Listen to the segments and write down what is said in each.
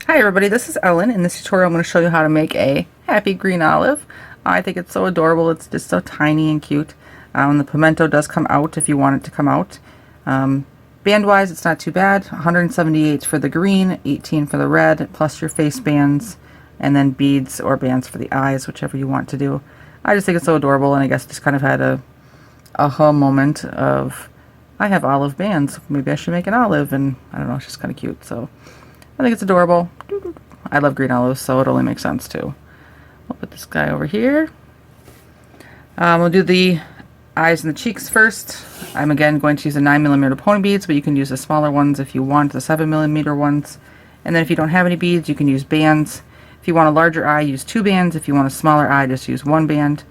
Hi everybody, this is Ellen. In this tutorial I'm going to show you how to make a happy green olive. I think it's so adorable. It's just so tiny and cute. The pimento does come out if you want it to come out. Band wise it's not too bad. 178 for the green, 18 for the red, plus your face bands, and then beads or bands for the eyes, whichever you want to do. I just think it's so adorable, and I guess just kind of had a aha moment of, I have olive bands, maybe I should make an olive, and I don't know, it's just kind of cute. So I think it's adorable. I love green olives, so it only makes sense too. We'll put this guy over here. We'll do the eyes and the cheeks first. I'm again going to use the 9mm pony beads, but you can use the smaller ones if you want, the 7mm ones. And then if you don't have any beads, you can use bands. If you want a larger eye, use 2 bands. If you want a smaller eye, just use 1 band.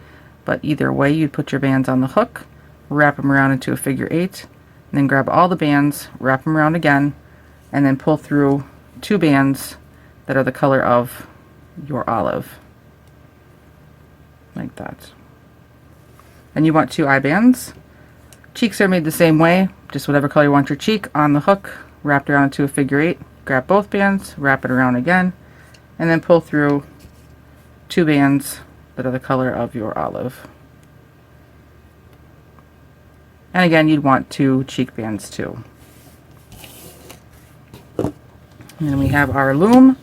But either way, you put your bands on the hook, wrap them around into a figure 8, and then grab all the bands, wrap them around again, and then pull through 2 bands that are the color of your olive, like that. And you want 2 eye bands. Cheeks are made the same way, just whatever color you want your cheek on the hook, wrapped around into a figure 8, grab both bands, wrap it around again, and then pull through 2 bands that are the color of your olive. And again, you'd want 2 cheek bands too. And then we have our loom,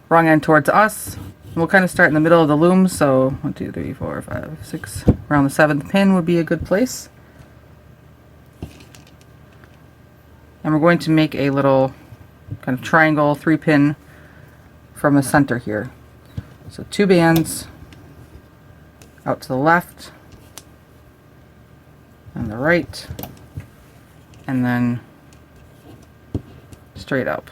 wrong end towards us. We'll kind of start in the middle of the loom, so 1, 2, 3, 4, 5, 6, around the 7th pin would be a good place. And we're going to make a little kind of triangle 3-pin from the center here. So 2 bands out to the left and the right, and then straight up.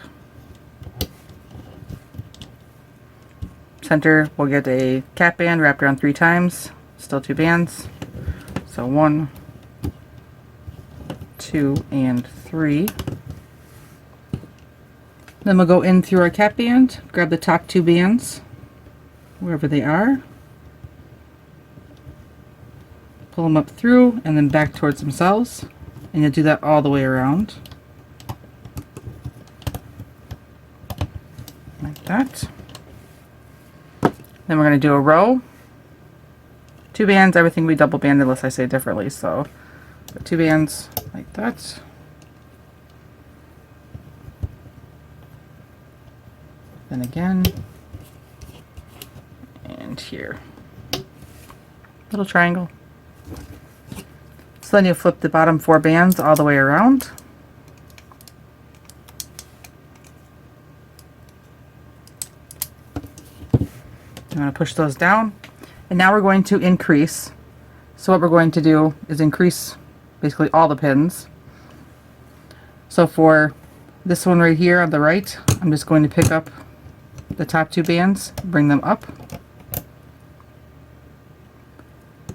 Center, we'll get a cap band wrapped around 3 times, still 2 bands. So 1, 2, and 3. Then we'll go in through our cap band, grab the top 2 bands, wherever they are, pull them up through and then back towards themselves, and you'll do that all the way around, like that. Then we're going to do a row, 2 bands, everything will be double banded unless I say differently, so 2 bands like that. Then again, and here. Little triangle. So then you flip the bottom 4 bands all the way around. I'm going to push those down, and now we're going to increase. So what we're going to do is increase basically all the pins. So for this one right here on the right, I'm just going to pick up the top 2 bands, bring them up.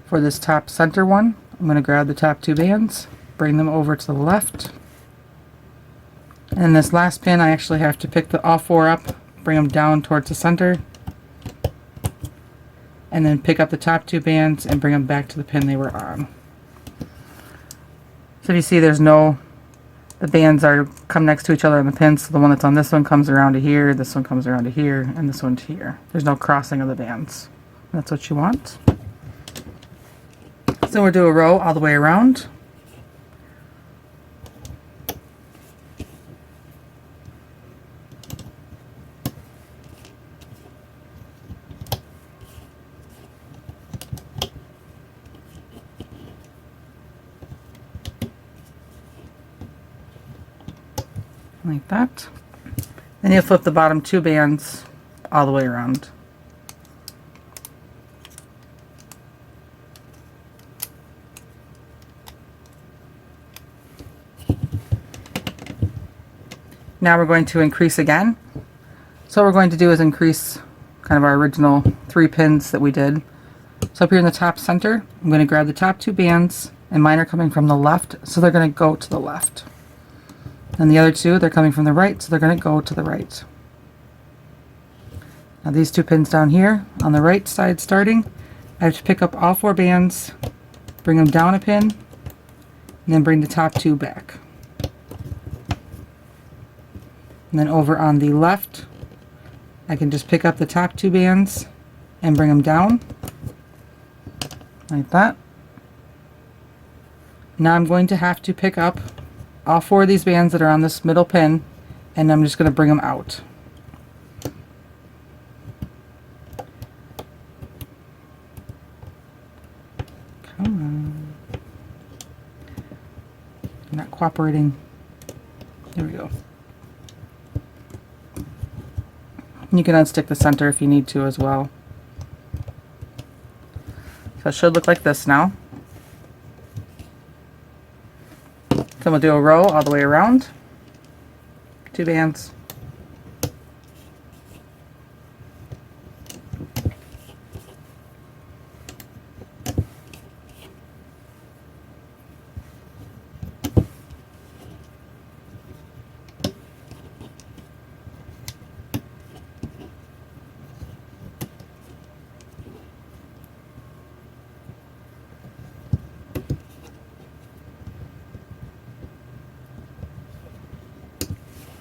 For this top center one, I'm going to grab the top 2 bands, bring them over to the left. And this last pin, I actually have to pick all 4 up, bring them down towards the center, and then pick up the top 2 bands and bring them back to the pin they were on. So if you see, the bands come next to each other on the pins, so the one that's on this one comes around to here, this one comes around to here, and this one to here. There's no crossing of the bands. That's what you want. So we'll do a row all the way around. Like that. Then you'll flip the bottom 2 bands all the way around. Now we're going to increase again. So what we're going to do is increase kind of our original 3 pins that we did. So up here in the top center, I'm going to grab the top 2 bands, and mine are coming from the left, so they're going to go to the left. And the other 2, they're coming from the right, so they're going to go to the right. Now these 2 pins down here, on the right side starting, I have to pick up all 4 bands, bring them down a pin, and then bring the top 2 back. And then over on the left, I can just pick up the top 2 bands and bring them down like that. Now I'm going to have to pick up all 4 of these bands that are on this middle pin, and I'm just going to bring them out. Come on. I'm not cooperating. There we go. You can unstick the center if you need to as well. So it should look like this now. So we'll do a row all the way around. 2 bands.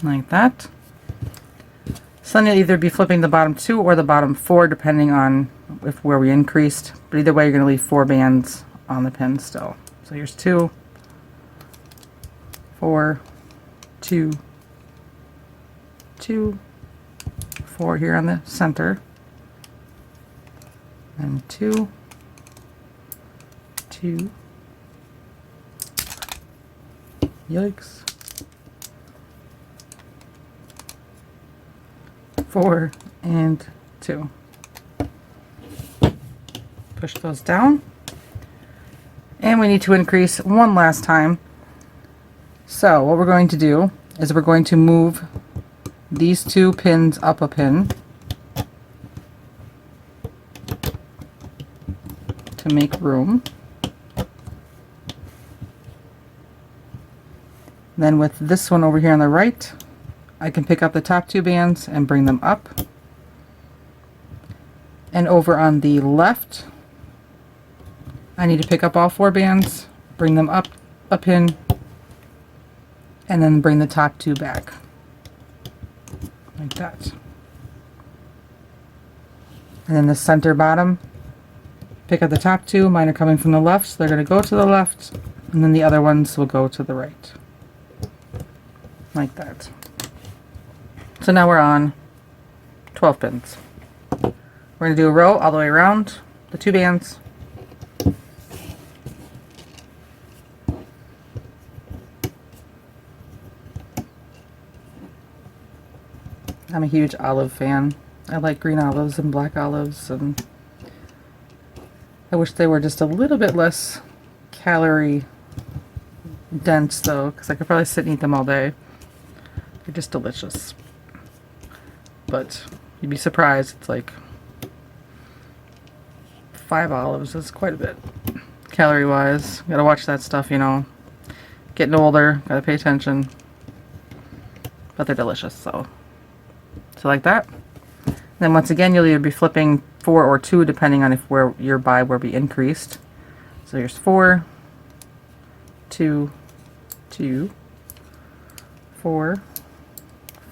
Like that. So then you'll either be flipping the bottom 2 or the bottom 4 depending on where we increased, but either way you're going to leave 4 bands on the pin still. So here's 2, 4, 2, 2, 4 here on the center, and 2, 2, yikes, 4 and 2. Push those down, and we need to increase one last time. So what we're going to do is we're going to move these 2 pins up a pin to make room. Then with this one over here on the right, I can pick up the top 2 bands and bring them up. And over on the left, I need to pick up all 4 bands, bring them up a pin, and then bring the top 2 back. Like that. And then the center bottom, pick up the top 2. Mine are coming from the left, so they're going to go to the left, and then the other ones will go to the right. Like that. So now we're on 12 pins. We're going to do a row all the way around the 2 bands. I'm a huge olive fan. I like green olives and black olives, and I wish they were just a little bit less calorie dense though, because I could probably sit and eat them all day. They're just delicious. But you'd be surprised, it's like 5 olives is quite a bit calorie wise. Gotta watch that stuff, you know. Getting older, gotta pay attention. But they're delicious, so like that. Then once again you'll either be flipping 4 or 2 depending on if where you're by where we increased. So here's 4, 2, 2, 4,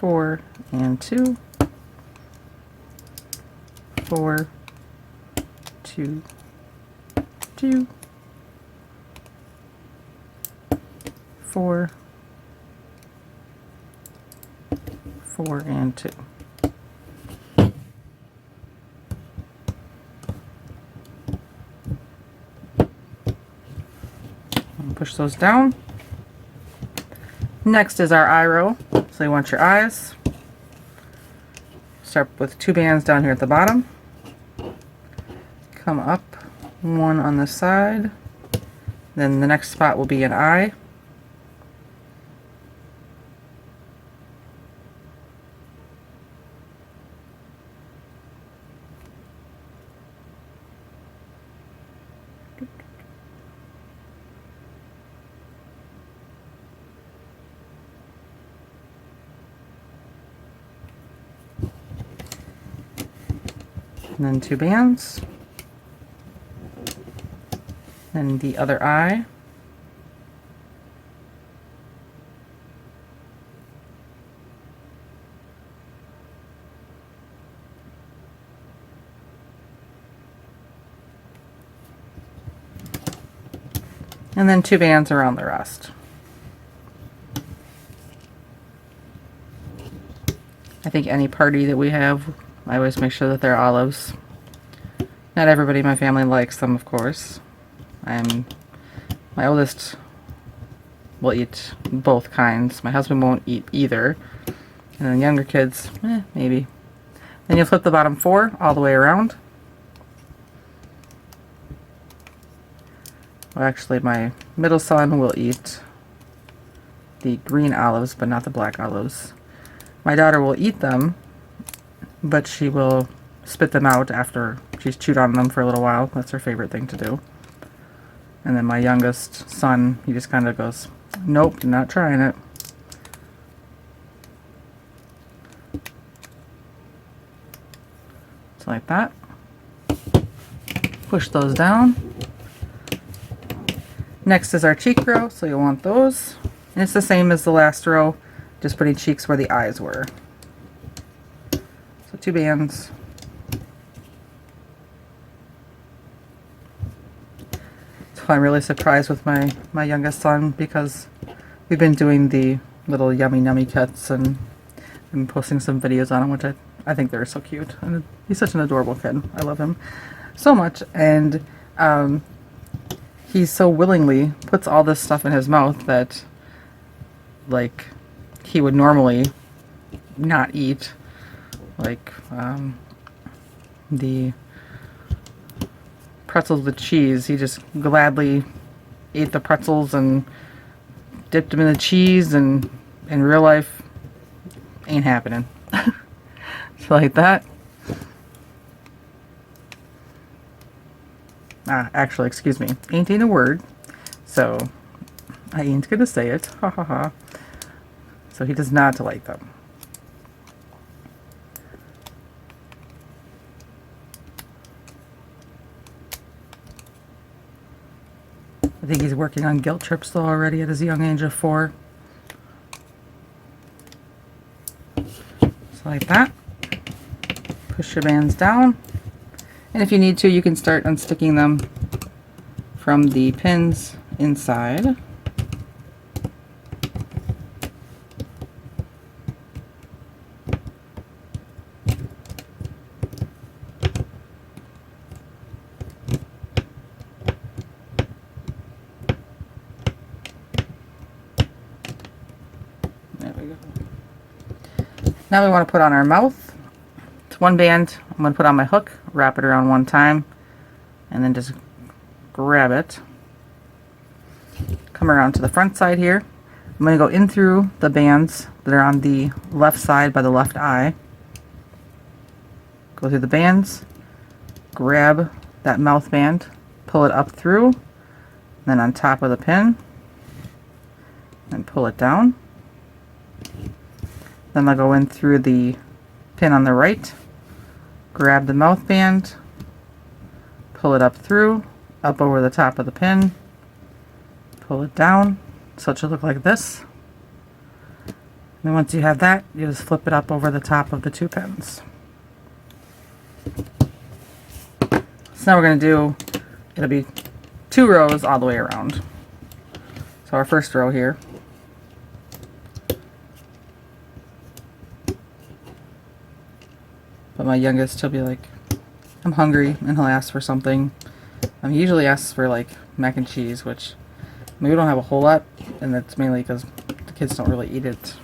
4, and 2, 4, 2, 2, 4, 4, and 2. Push those down. Next is our eye row. So you want your eyes. Start with 2 bands down here at the bottom. Come up 1 on the side. Then the next spot will be an eye. And then 2 bands, then the other eye, And then 2 bands around the rest. I think any party that we have, I always make sure that they're olives. Not everybody in my family likes them, of course. My oldest will eat both kinds. My husband won't eat either. And then younger kids, maybe. Then you'll flip the bottom 4 all the way around. Well, actually, my middle son will eat the green olives, but not the black olives. My daughter will eat them, but she will spit them out after she's chewed on them for a little while. That's her favorite thing to do. And then my youngest son, he just kind of goes, nope, not trying it. So like that. Push those down. Next is our cheek row, so you'll want those. And it's the same as the last row, just putting cheeks where the eyes were. So 2 bands. So I'm really surprised with my youngest son because we've been doing the little yummy nummy cuts and I'm posting some videos on him, which I think they're so cute. And he's such an adorable kid. I love him so much. And he so willingly puts all this stuff in his mouth that, like, he would normally not eat. Like, the pretzels with cheese. He just gladly ate the pretzels and dipped them in the cheese, and in real life, ain't happening. So like that. Actually, excuse me, ain't a word, so I ain't gonna say it. Ha ha ha. So he does not like them. I think he's working on guilt trips though already at his young age of 4. So like that. Push your bands down. And if you need to, you can start unsticking them from the pins inside. There we go. Now we want to put on our mouth. It's 1 band. I'm going to put on my hook, wrap it around 1 time, and then just grab it. Come around to the front side here. I'm going to go in through the bands that are on the left side by the left eye. Go through the bands, grab that mouth band, pull it up through, then on top of the pin, and pull it down. Then I'll go in through the pin on the right, grab the mouth band, pull it up through, up over the top of the pin, pull it down, so it should look like this. And then once you have that, you just flip it up over the top of the 2 pins. So now we're going to do, it'll be 2 rows all the way around. So our first row here. But my youngest, he'll be like, I'm hungry, and he'll ask for something. He usually asks for like mac and cheese, which we don't have a whole lot, and that's mainly because the kids don't really eat it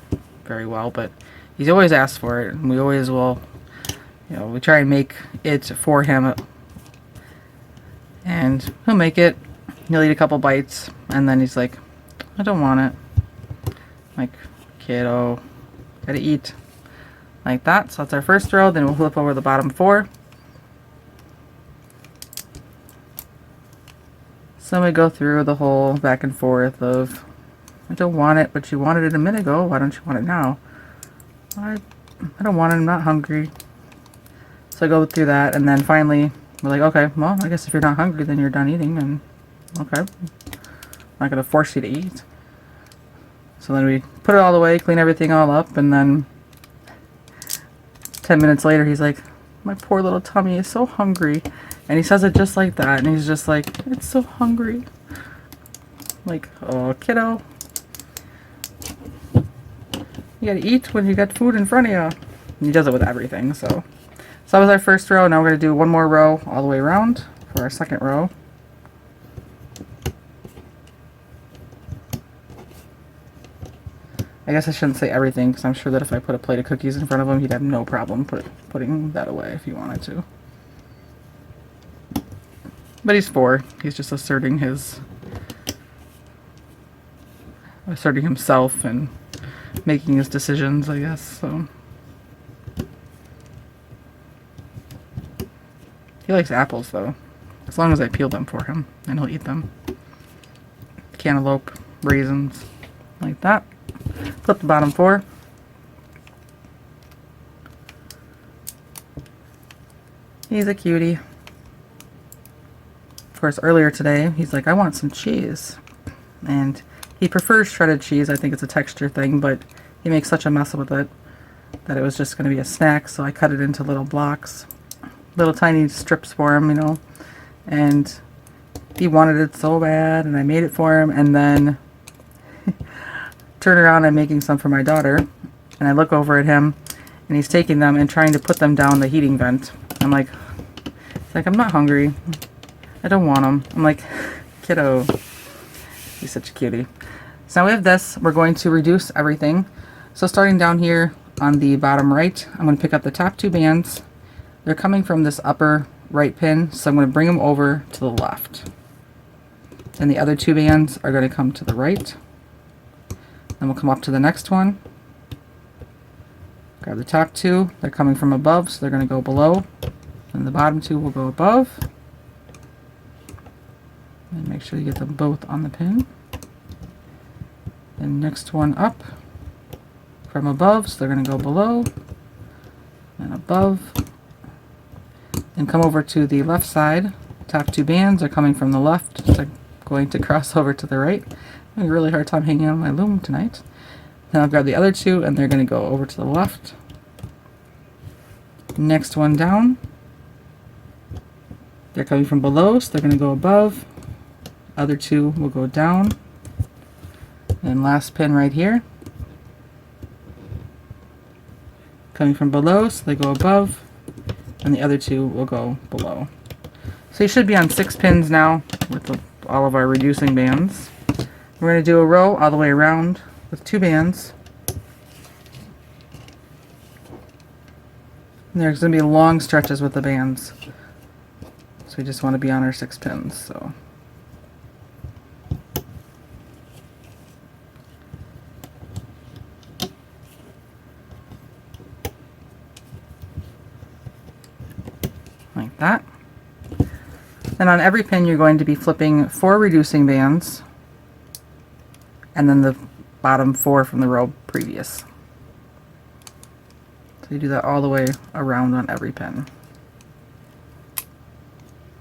very well, but he's always asked for it, and we always will, you know, we try and make it for him, and he'll make it, he'll eat a couple bites, and then he's like, I don't want it. Like, kiddo, gotta eat. Like that. So that's our first row. Then we'll flip over the bottom 4. So we go through the whole back and forth of, I don't want it, but you wanted it a minute ago. Why don't you want it now? I don't want it. I'm not hungry. So I go through that, and then finally we're like, okay, well, I guess if you're not hungry, then you're done eating, and okay, I'm not gonna force you to eat. So then we put it all away, clean everything all up, and then 10 minutes later, he's like, my poor little tummy is so hungry. And he says it just like that. And he's just like, it's so hungry. Like, oh, kiddo. You gotta eat when you got food in front of you. And he does it with everything, so. So that was our first row. Now we're gonna do one more row all the way around for our second row. I guess I shouldn't say everything, because I'm sure that if I put a plate of cookies in front of him, he'd have no problem putting that away if he wanted to. But he's 4. He's just asserting himself and making his decisions, I guess. So he likes apples, though, as long as I peel them for him, and he'll eat them. Cantaloupe, raisins, like that. Flip the bottom 4. He's a cutie. Of course, earlier today, he's like, I want some cheese. And he prefers shredded cheese. I think it's a texture thing, but he makes such a mess with it that it was just going to be a snack, so I cut it into little blocks. Little tiny strips for him, you know. And he wanted it so bad, and I made it for him, and then turn around, I'm making some for my daughter, and I look over at him, and he's taking them and trying to put them down the heating vent. I'm like, it's like, I'm not hungry. I don't want them. I'm like, kiddo. He's such a cutie. So now we have this. We're going to reduce everything. So starting down here on the bottom right, I'm going to pick up the top 2 bands. They're coming from this upper right pin, so I'm going to bring them over to the left. Then the other 2 bands are going to come to the right. Then we'll come up to the next one. Grab the top 2. They're coming from above, so they're going to go below. And the bottom 2 will go above. And make sure you get them both on the pin. And next one up from above, so they're going to go below and above. And come over to the left side. Top 2 bands are coming from the left, so they're going to cross over to the right. I'm having a really hard time hanging on my loom tonight. Then I'll grab the other 2, and they're going to go over to the left. Next one down. They're coming from below, so they're going to go above. Other 2 will go down. And last pin right here. Coming from below, so they go above. And the other 2 will go below. So you should be on 6 pins now with all of our reducing bands. We're going to do a row all the way around with 2 bands. And there's going to be long stretches with the bands. So we just want to be on our 6 pins. So like that. And on every pin you're going to be flipping 4 reducing bands, and then the bottom 4 from the row previous. So you do that all the way around on every pin.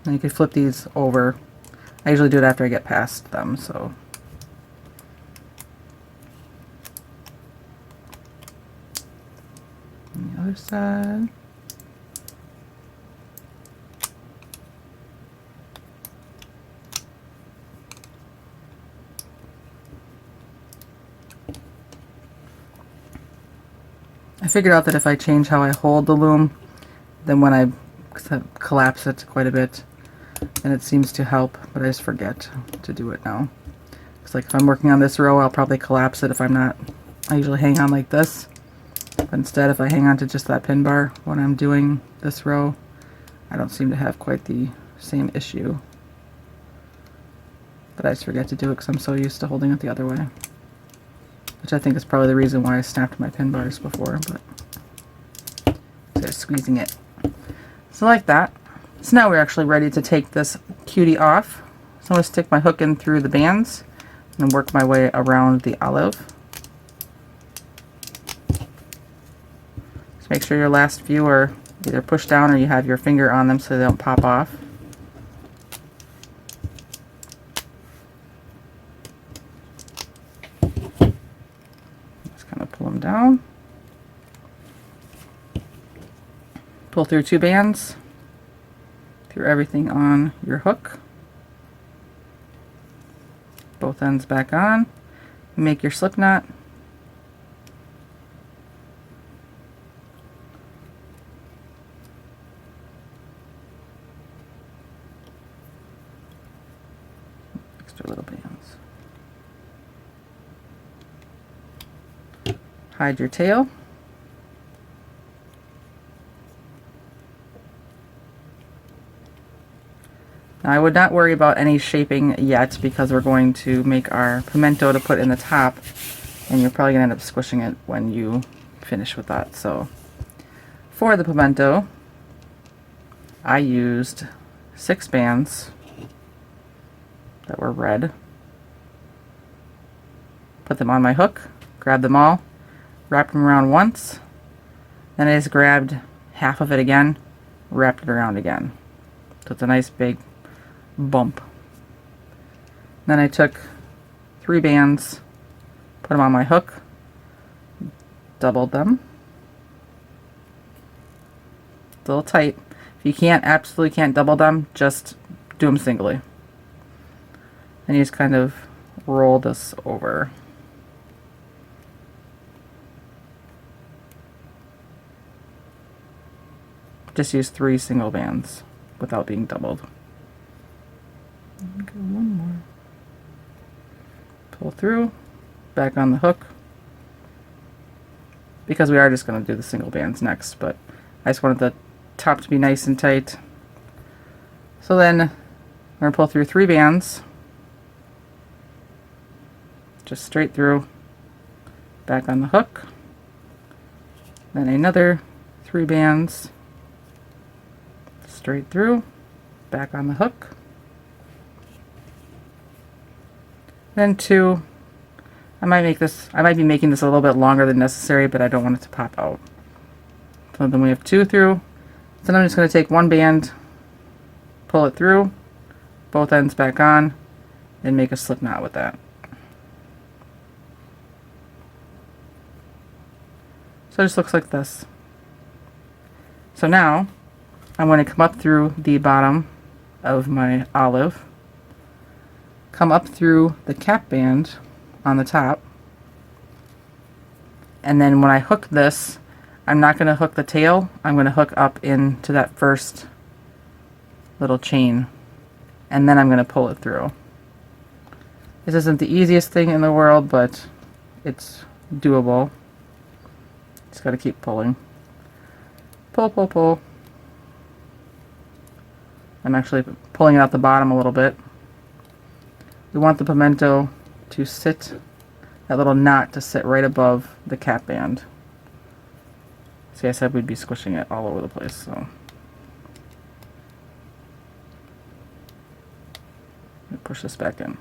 And you can flip these over. I usually do it after I get past them, so. On the other side. I figured out that if I change how I hold the loom, then when I collapse it quite a bit, then it seems to help, but I just forget to do it now. It's like if I'm working on this row, I'll probably collapse it if I'm not. I usually hang on like this, but instead if I hang on to just that pin bar when I'm doing this row, I don't seem to have quite the same issue. But I just forget to do it because I'm so used to holding it the other way. Which I think is probably the reason why I snapped my pin bars before, but so squeezing it. So like that. So now we're actually ready to take this cutie off. So I'm going to stick my hook in through the bands and work my way around the olive. Just make sure your last few are either pushed down or you have your finger on them so they don't pop off. Pull them down, pull through 2 bands, through everything on your hook, both ends back on, make your slip knot. Extra little bands. Hide your tail. Now I would not worry about any shaping yet because we're going to make our pimento to put in the top, and you're probably going to end up squishing it when you finish with that. So for the pimento, I used 6 bands that were red. Put them on my hook, grabbed them all, wrapped them around once, then I just grabbed half of it again, wrapped it around again. So it's a nice big bump. Then I took 3 bands, put them on my hook, doubled them. It's a little tight. If you absolutely can't double them, just do them singly. And you just kind of roll this over. Just use 3 single bands without being doubled. Go one more. Pull through, back on the hook. Because we are just going to do the single bands next, but I just wanted the top to be nice and tight. So then we're going to pull through 3 bands. Just straight through, back on the hook. Then another 3 bands. Straight through, back on the hook. Then 2. I might be making this a little bit longer than necessary, but I don't want it to pop out. So then we have 2 through. So then I'm just going to take 1 band, pull it through, both ends back on, and make a slip knot with that. So it just looks like this. So now I'm going to come up through the bottom of my olive, come up through the cap band on the top, and then when I hook this, I'm not going to hook the tail, I'm going to hook up into that first little chain, and then I'm going to pull it through. This isn't the easiest thing in the world, but it's doable. Just got to keep pulling. Pull, pull, pull. I'm actually pulling out the bottom a little bit. We want the pimento to sit, that little knot to sit right above the cap band. See, I said we'd be squishing it all over the place, so. Let me push this back in.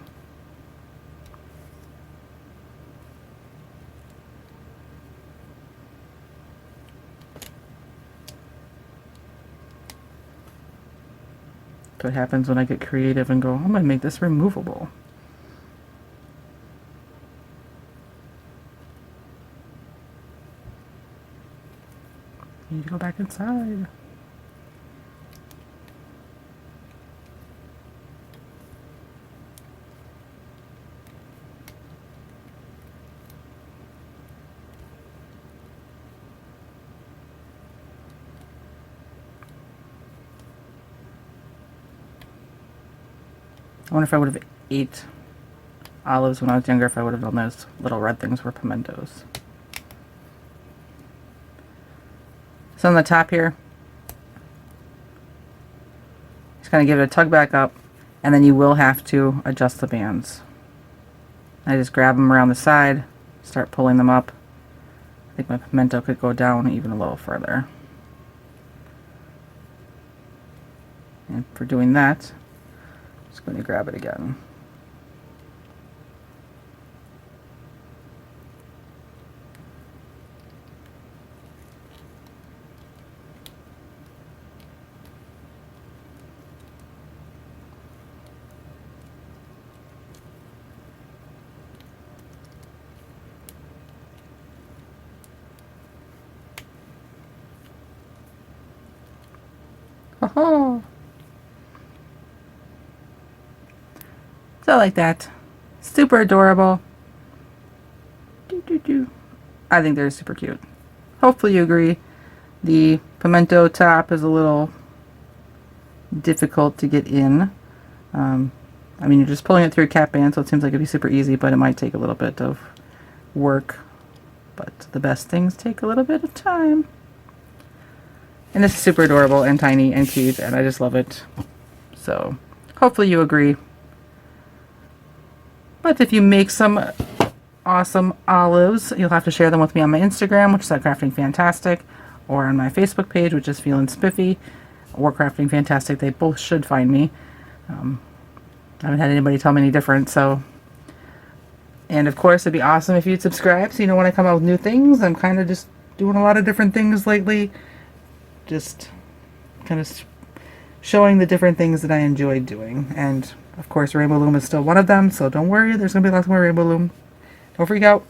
That's what happens when I get creative and go, I'm going to make this removable. You need to go back inside. I wonder if I would have ate olives when I was younger, if I would have known those little red things were pimentos. So on the top here, just kind of give it a tug back up, and then you will have to adjust the bands. I just grab them around the side, start pulling them up. I think my pimento could go down even a little further. And for doing that, I'm just going to grab it again. Oh, so like that. Super adorable. I think they're super cute. Hopefully you agree. The pimento top is a little difficult to get in. I mean, you're just pulling it through a cap band, so it seems like it'd be super easy, but it might take a little bit of work. But the best things take a little bit of time. And this is super adorable and tiny and cute, and I just love it. So, hopefully you agree. But if you make some awesome olives, you'll have to share them with me on my Instagram, which is at Crafting Fantastic, or on my Facebook page, which is feelinspiffy, or Crafting Fantastic. They both should find me. I haven't had anybody tell me any different, so. And of course, it'd be awesome if you'd subscribe so you know when I come out with new things. I'm kind of just doing a lot of different things lately. Just kind of showing the different things that I enjoy doing. And of course, Rainbow Loom is still one of them, so don't worry, there's going to be lots more Rainbow Loom. Don't freak out.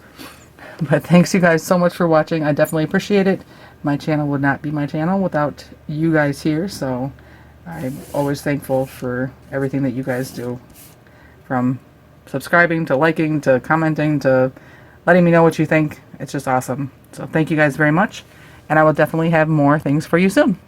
But thanks you guys so much for watching. I definitely appreciate it. My channel would not be my channel without you guys here, so I'm always thankful for everything that you guys do. From subscribing to liking to commenting to letting me know what you think. It's just awesome. So thank you guys very much, and I will definitely have more things for you soon.